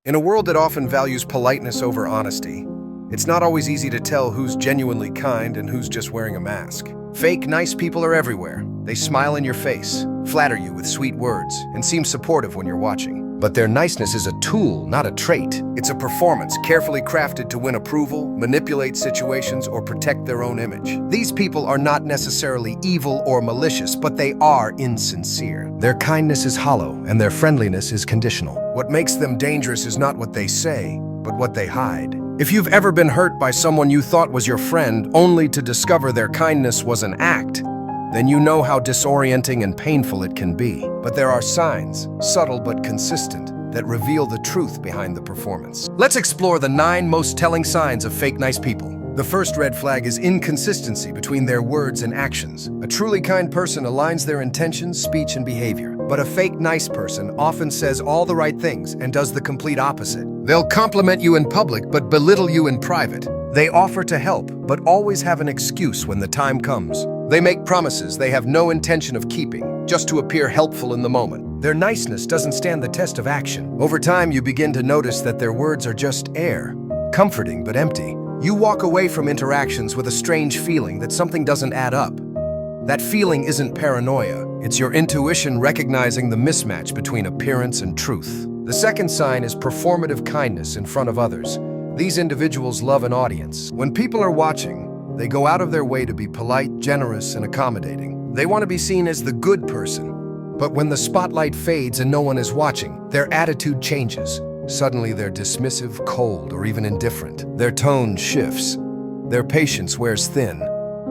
In a world that often values politeness over honesty, it's not always easy to tell who's genuinely kind and who's just wearing a mask. Fake, nice people are everywhere. They smile in your face, flatter you with sweet words, and seem supportive when you're watching. But their niceness is a tool, not a trait. It's a performance carefully crafted to win approval, manipulate situations, or protect their own image. These people are not necessarily evil or malicious, but they are insincere. Their kindness is hollow, and their friendliness is conditional. What makes them dangerous is not what they say, but what they hide. If you've ever been hurt by someone you thought was your friend, only to discover their kindness was an act, then you know how disorienting and painful it can be. But there are signs, subtle but consistent, that reveal the truth behind the performance. Let's explore the 9 most telling signs of fake nice people. The first red flag is inconsistency between their words and actions. A truly kind person aligns their intentions, speech, and behavior. But a fake nice person often says all the right things and does the complete opposite. They'll compliment you in public but belittle you in private. They offer to help, but always have an excuse when the time comes. They make promises they have no intention of keeping, just to appear helpful in the moment. Their niceness doesn't stand the test of action. Over time, you begin to notice that their words are just air, comforting but empty. You walk away from interactions with a strange feeling that something doesn't add up. That feeling isn't paranoia. It's your intuition recognizing the mismatch between appearance and truth. The second sign is performative kindness in front of others. These individuals love an audience. When people are watching, they go out of their way to be polite, generous, and accommodating. They want to be seen as the good person. But when the spotlight fades and no one is watching, their attitude changes. Suddenly they're dismissive, cold, or even indifferent. Their tone shifts. Their patience wears thin,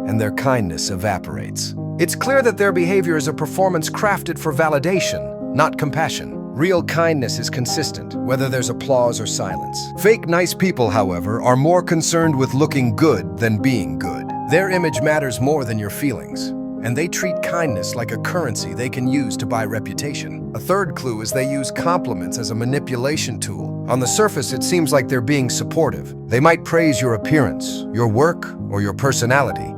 and their kindness evaporates. It's clear that their behavior is a performance crafted for validation, not compassion. Real kindness is consistent, whether there's applause or silence. Fake nice people, however, are more concerned with looking good than being good. Their image matters more than your feelings, and they treat kindness like a currency they can use to buy reputation. A third clue is they use compliments as a manipulation tool. On the surface, it seems like they're being supportive. They might praise your appearance, your work, or your personality.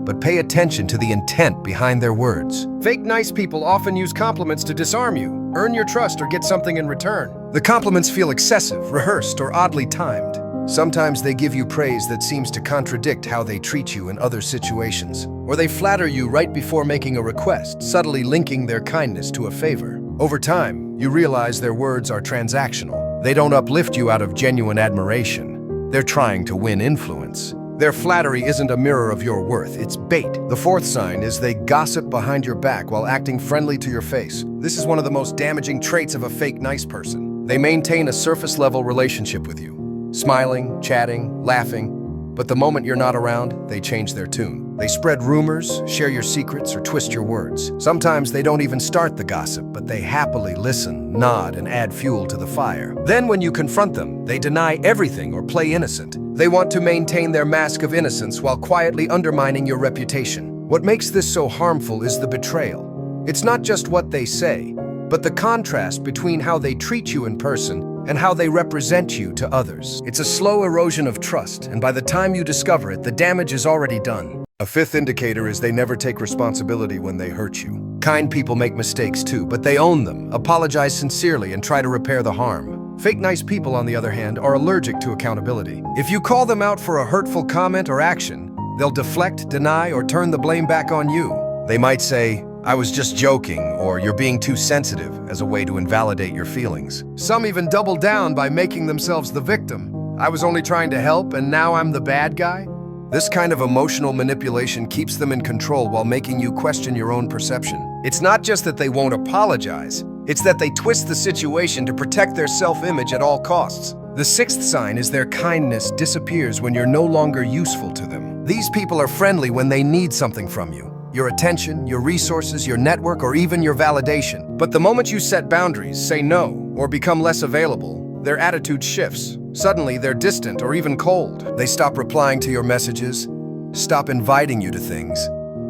But pay attention to the intent behind their words. Fake nice people often use compliments to disarm you, earn your trust, or get something in return. The compliments feel excessive, rehearsed, or oddly timed. Sometimes they give you praise that seems to contradict how they treat you in other situations. Or they flatter you right before making a request, subtly linking their kindness to a favor. Over time, you realize their words are transactional. They don't uplift you out of genuine admiration. They're trying to win influence. Their flattery isn't a mirror of your worth, it's bait. The fourth sign is they gossip behind your back while acting friendly to your face. This is one of the most damaging traits of a fake nice person. They maintain a surface-level relationship with you, smiling, chatting, laughing, but the moment you're not around, they change their tune. They spread rumors, share your secrets, or twist your words. Sometimes they don't even start the gossip, but they happily listen, nod, and add fuel to the fire. Then when you confront them, they deny everything or play innocent. They want to maintain their mask of innocence while quietly undermining your reputation. What makes this so harmful is the betrayal. It's not just what they say, but the contrast between how they treat you in person and how they represent you to others. It's a slow erosion of trust, and by the time you discover it, the damage is already done. A fifth indicator is they never take responsibility when they hurt you. Kind people make mistakes too, but they own them, apologize sincerely, and try to repair the harm. Fake nice people, on the other hand, are allergic to accountability. If you call them out for a hurtful comment or action, they'll deflect, deny, or turn the blame back on you. They might say, "I was just joking," or "you're being too sensitive," as a way to invalidate your feelings. Some even double down by making themselves the victim. "I was only trying to help, and now I'm the bad guy." This kind of emotional manipulation keeps them in control while making you question your own perception. It's not just that they won't apologize, it's that they twist the situation to protect their self-image at all costs. The sixth sign is their kindness disappears when you're no longer useful to them. These people are friendly when they need something from you. Your attention, your resources, your network, or even your validation. But the moment you set boundaries, say no, or become less available, their attitude shifts. Suddenly, they're distant or even cold. They stop replying to your messages, stop inviting you to things,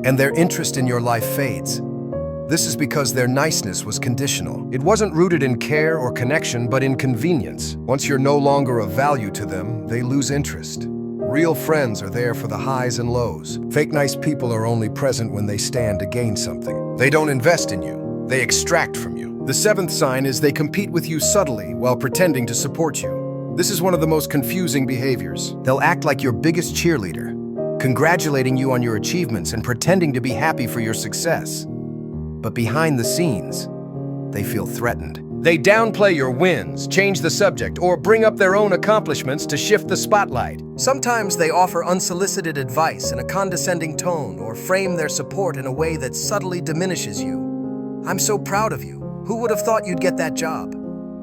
and their interest in your life fades. This is because their niceness was conditional. It wasn't rooted in care or connection, but in convenience. Once you're no longer of value to them, they lose interest. Real friends are there for the highs and lows. Fake nice people are only present when they stand to gain something. They don't invest in you, they extract from you. The seventh sign is they compete with you subtly while pretending to support you. This is one of the most confusing behaviors. They'll act like your biggest cheerleader, congratulating you on your achievements and pretending to be happy for your success. But behind the scenes, they feel threatened. They downplay your wins, change the subject, or bring up their own accomplishments to shift the spotlight. Sometimes they offer unsolicited advice in a condescending tone or frame their support in a way that subtly diminishes you. "I'm so proud of you. Who would have thought you'd get that job?"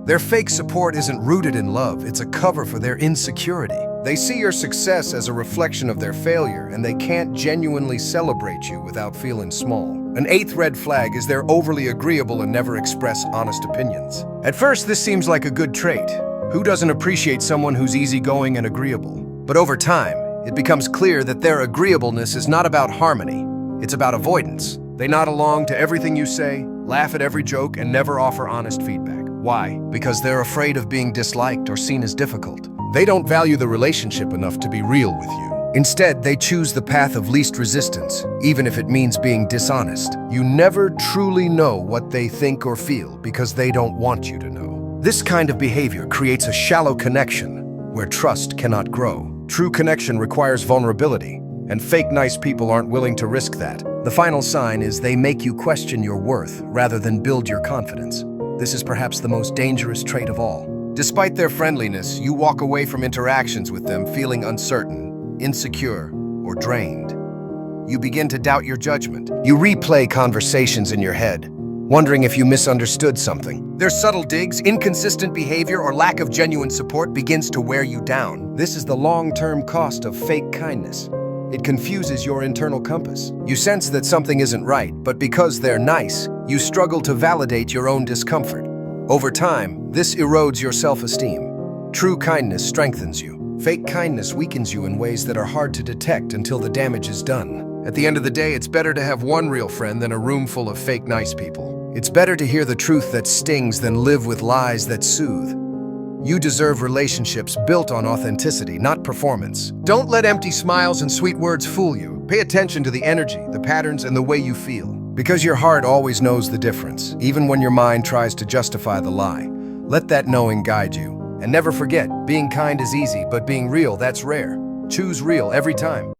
Their fake support isn't rooted in love, it's a cover for their insecurity. They see your success as a reflection of their failure, and they can't genuinely celebrate you without feeling small. An eighth red flag is they're overly agreeable and never express honest opinions. At first, this seems like a good trait. Who doesn't appreciate someone who's easygoing and agreeable? But over time, it becomes clear that their agreeableness is not about harmony, it's about avoidance. They nod along to everything you say, laugh at every joke, and never offer honest feedback. Why? Because they're afraid of being disliked or seen as difficult. They don't value the relationship enough to be real with you. Instead, they choose the path of least resistance, even if it means being dishonest. You never truly know what they think or feel because they don't want you to know. This kind of behavior creates a shallow connection where trust cannot grow. True connection requires vulnerability, and fake nice people aren't willing to risk that. The final sign is they make you question your worth rather than build your confidence. This is perhaps the most dangerous trait of all. Despite their friendliness, you walk away from interactions with them feeling uncertain, insecure, or drained. You begin to doubt your judgment. You replay conversations in your head, wondering if you misunderstood something. Their subtle digs, inconsistent behavior, or lack of genuine support begins to wear you down. This is the long-term cost of fake kindness. It confuses your internal compass. You sense that something isn't right, but because they're nice, you struggle to validate your own discomfort. Over time, this erodes your self-esteem. True kindness strengthens you. Fake kindness weakens you in ways that are hard to detect until the damage is done. At the end of the day, it's better to have one real friend than a room full of fake nice people. It's better to hear the truth that stings than live with lies that soothe. You deserve relationships built on authenticity, not performance. Don't let empty smiles and sweet words fool you. Pay attention to the energy, the patterns, and the way you feel. Because your heart always knows the difference, even when your mind tries to justify the lie. Let that knowing guide you. And never forget, being kind is easy, but being real, that's rare. Choose real every time.